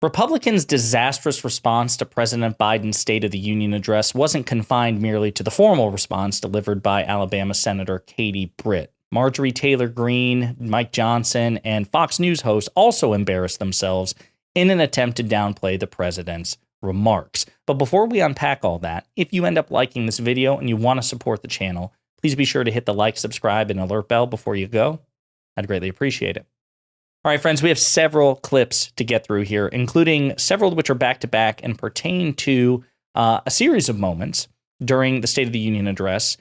Republicans' disastrous response to President Biden's State of the Union address wasn't confined merely to the formal response delivered by Alabama Senator Katie Britt. Marjorie Taylor Greene, Mike Johnson, and Fox News hosts also embarrassed themselves in an attempt to downplay the president's remarks. But before we unpack all that, if you end up liking this video and you want to support the channel, please be sure to hit the like, subscribe, and alert bell before you go. I'd greatly appreciate it. All right, friends, we have several clips to get through here, including several which are back-to-back and pertain to a series of moments during the State of the Union address,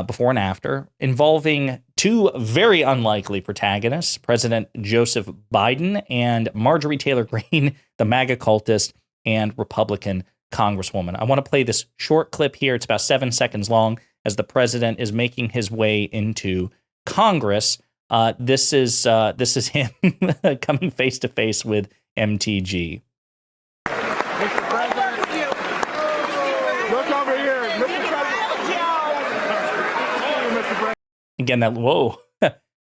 before and after, involving two very unlikely protagonists, President Joseph Biden and Marjorie Taylor Greene, the MAGA cultist and Republican Congresswoman. I want to play this short clip here. It's about 7 seconds long as the president is making his way into Congress. This is him coming face to face with MTG. Mr. President, look over here. Mr. President. Again, that whoa.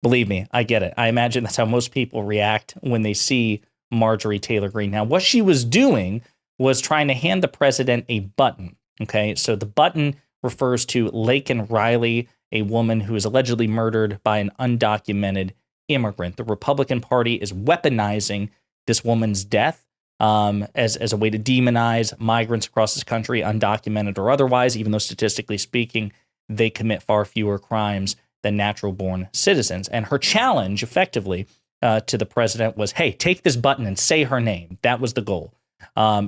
Believe me, I get it. I imagine that's how most people react when they see Marjorie Taylor Greene. Now, what she was doing was trying to hand the president a button. Okay, so the button refers to Laken Riley, a woman who is allegedly murdered by an undocumented immigrant. The Republican Party is weaponizing this woman's death as a way to demonize migrants across this country, undocumented or otherwise, even though statistically speaking, they commit far fewer crimes than natural-born citizens. And her challenge, effectively, to the president was, hey, take this button and say her name. That was the goal.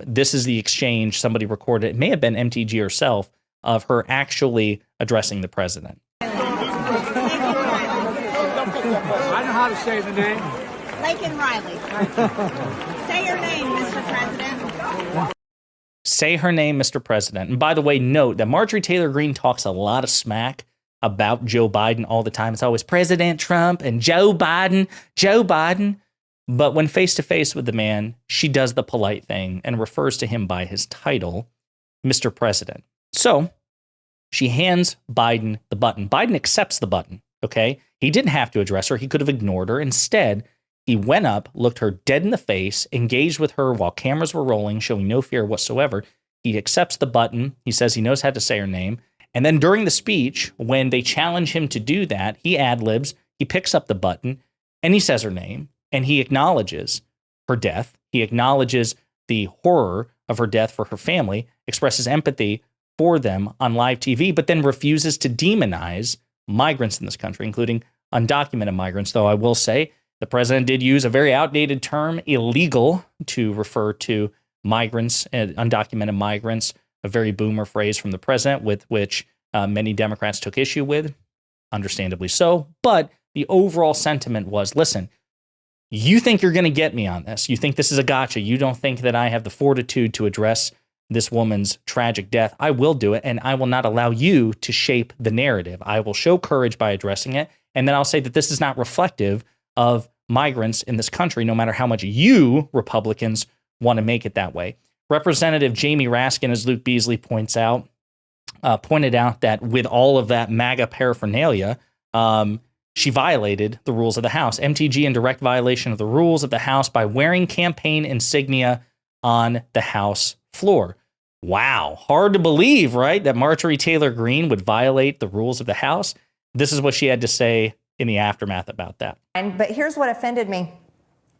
This is the exchange somebody recorded. It may have been MTG herself, of her actually addressing the president. I know how to say the name. Laken Riley. Say your name, Mr. President. Say her name, Mr. President. And by the way, note that Marjorie Taylor Greene talks a lot of smack about Joe Biden all the time. It's always President Trump and Joe Biden, Joe Biden. But when face to face with the man, she does the polite thing and refers to him by his title, Mr. President. So she hands Biden the button. Biden accepts the button, okay? He didn't have to address her. He could have ignored her. Instead, he went up, looked her dead in the face, engaged with her while cameras were rolling, showing no fear whatsoever. He accepts the button. He says he knows how to say her name. And then during the speech, when they challenge him to do that, he ad-libs, he picks up the button, and he says her name, and he acknowledges her death. He acknowledges the horror of her death for her family, expresses empathy for them on live TV, but then refuses to demonize migrants in this country, including undocumented migrants. Though I will say the president did use a very outdated term, illegal, to refer to migrants and undocumented migrants, a very boomer phrase from the president with which many Democrats took issue with, understandably so. But the overall sentiment was, listen, you think you're going to get me on this. You think this is a gotcha. You don't think that I have the fortitude to address this woman's tragic death. I will do it, and I will not allow you to shape the narrative. I will show courage by addressing it, and then I'll say that this is not reflective of migrants in this country, no matter how much you Republicans want to make it that way. Representative Jamie Raskin, as Luke Beasley pointed out that with all of that MAGA paraphernalia, she violated the rules of the House. MTG in direct violation of the rules of the House by wearing campaign insignia on the House floor. Wow. Hard to believe, right? That Marjorie Taylor Greene would violate the rules of the House. This is what she had to say in the aftermath about that. But here's what offended me.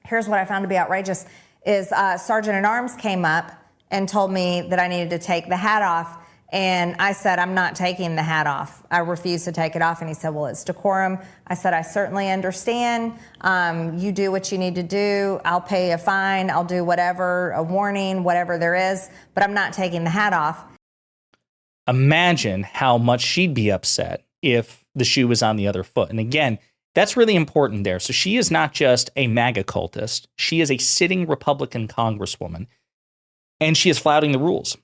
Here's what I found to be outrageous is Sergeant at Arms came up and told me that I needed to take the hat off. And I said, I'm not taking the hat off. I refuse to take it off. And he said, well, it's decorum. I said, I certainly understand. You do what you need to do. I'll pay a fine. I'll do whatever, a warning, whatever there is. But I'm not taking the hat off. Imagine how much she'd be upset if the shoe was on the other foot. And again, that's really important there. So she is not just a MAGA cultist. She is a sitting Republican congresswoman. And she is flouting the rules.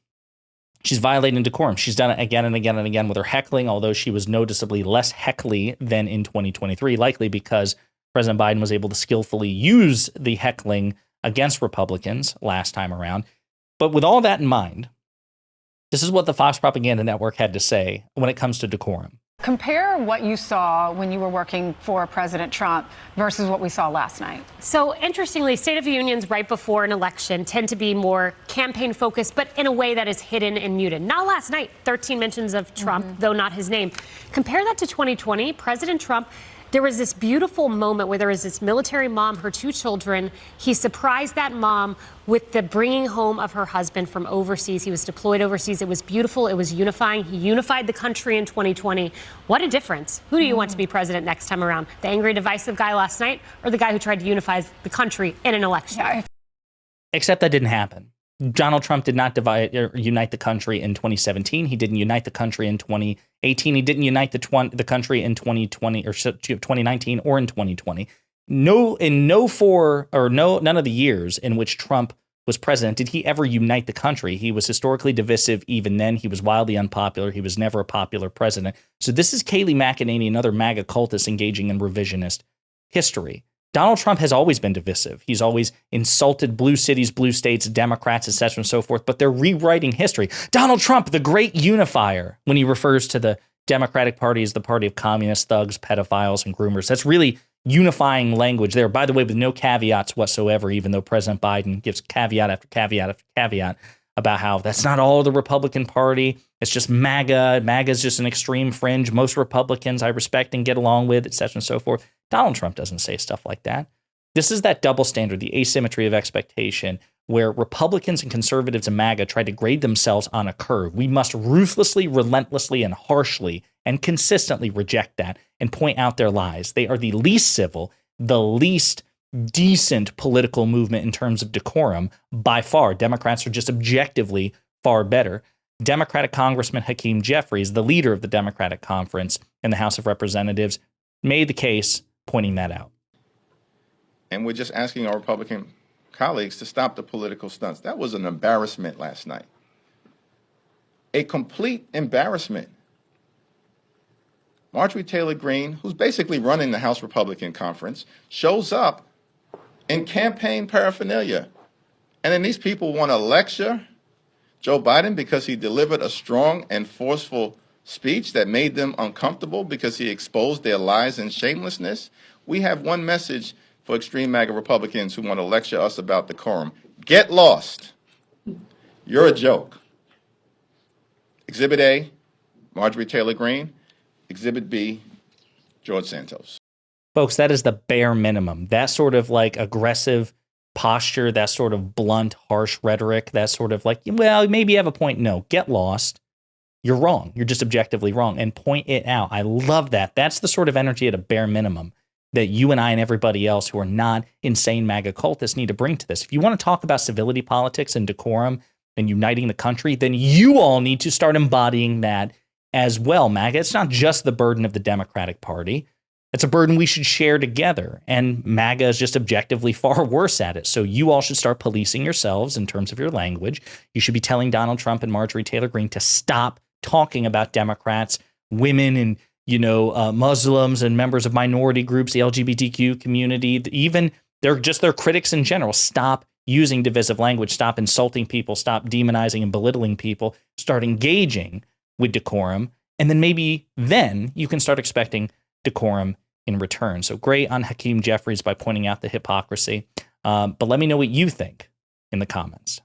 She's violating decorum. She's done it again and again and again with her heckling, although she was noticeably less heckly than in 2023, likely because President Biden was able to skillfully use the heckling against Republicans last time around. But with all that in mind, this is what the Fox Propaganda Network had to say when it comes to decorum. Compare what you saw when you were working for President Trump versus what we saw last night. So interestingly, State of the Unions right before an election tend to be more campaign focused, but in a way that is hidden and muted. Not last night, 13 mentions of Trump, though not his name. Compare that to 2020. President Trump, there was this beautiful moment where there was this military mom, her 2 children. He surprised that mom with the bringing home of her husband from overseas. He was deployed overseas. It was beautiful. It was unifying. He unified the country in 2020. What a difference. Who do you want to be president next time around? The angry, divisive guy last night or the guy who tried to unify the country in an election? Yeah. Except that didn't happen. Donald Trump did not divide or unite the country in 2017. He didn't unite the country in 2018. He didn't unite the country in 2020 or 2019 or in 2020. None of the years in which Trump was president did he ever unite the country. He was historically divisive even then. He was wildly unpopular. He was never a popular president. So this is Kayleigh McEnany, another MAGA cultist engaging in revisionist history. Donald Trump has always been divisive. He's always insulted blue cities, blue states, Democrats, et cetera, and so forth. But they're rewriting history. Donald Trump, the great unifier, when he refers to the Democratic Party as the party of communists, thugs, pedophiles, and groomers. That's really unifying language there. By the way, with no caveats whatsoever, even though President Biden gives caveat after caveat after caveat about how that's not all the Republican Party. It's just MAGA. MAGA is just an extreme fringe. Most Republicans I respect and get along with, et cetera, and so forth. Donald Trump doesn't say stuff like that. This is that double standard, the asymmetry of expectation, where Republicans and conservatives and MAGA try to grade themselves on a curve. We must ruthlessly, relentlessly, and harshly and consistently reject that and point out their lies. They are the least civil, the least decent political movement in terms of decorum by far. Democrats are just objectively far better. Democratic Congressman Hakeem Jeffries, the leader of the Democratic Conference in the House of Representatives, made the case pointing that out. And we're just asking our Republican colleagues to stop the political stunts. That was an embarrassment last night. A complete embarrassment. Marjorie Taylor Greene, who's basically running the House Republican Conference, shows up in campaign paraphernalia. And then these people want to lecture Joe Biden because he delivered a strong and forceful speech that made them uncomfortable because he exposed their lies and shamelessness. We have one message for extreme MAGA Republicans who want to lecture us about decorum. Get lost. You're a joke. Exhibit A, Marjorie Taylor Greene. Exhibit B, George Santos. Folks, that is the bare minimum. That sort of like aggressive posture, that sort of blunt, harsh rhetoric, that sort of like, well, maybe you have a point. No, get lost. You're wrong. You're just objectively wrong, and point it out. I love that. That's the sort of energy at a bare minimum that you and I and everybody else who are not insane MAGA cultists need to bring to this. If you want to talk about civility politics and decorum and uniting the country, then you all need to start embodying that as well, MAGA. It's not just the burden of the Democratic Party. It's a burden we should share together, and MAGA is just objectively far worse at it. So you all should start policing yourselves in terms of your language. You should be telling Donald Trump and Marjorie Taylor Greene to stop talking about Democrats, women, and Muslims and members of minority groups, the LGBTQ community, even they're their critics in general. Stop using divisive language. Stop insulting people. Stop demonizing and belittling people. Start engaging with decorum, and then maybe then you can start expecting decorum in return. So great on Hakeem Jeffries by pointing out the hypocrisy. But let me know what you think in the comments.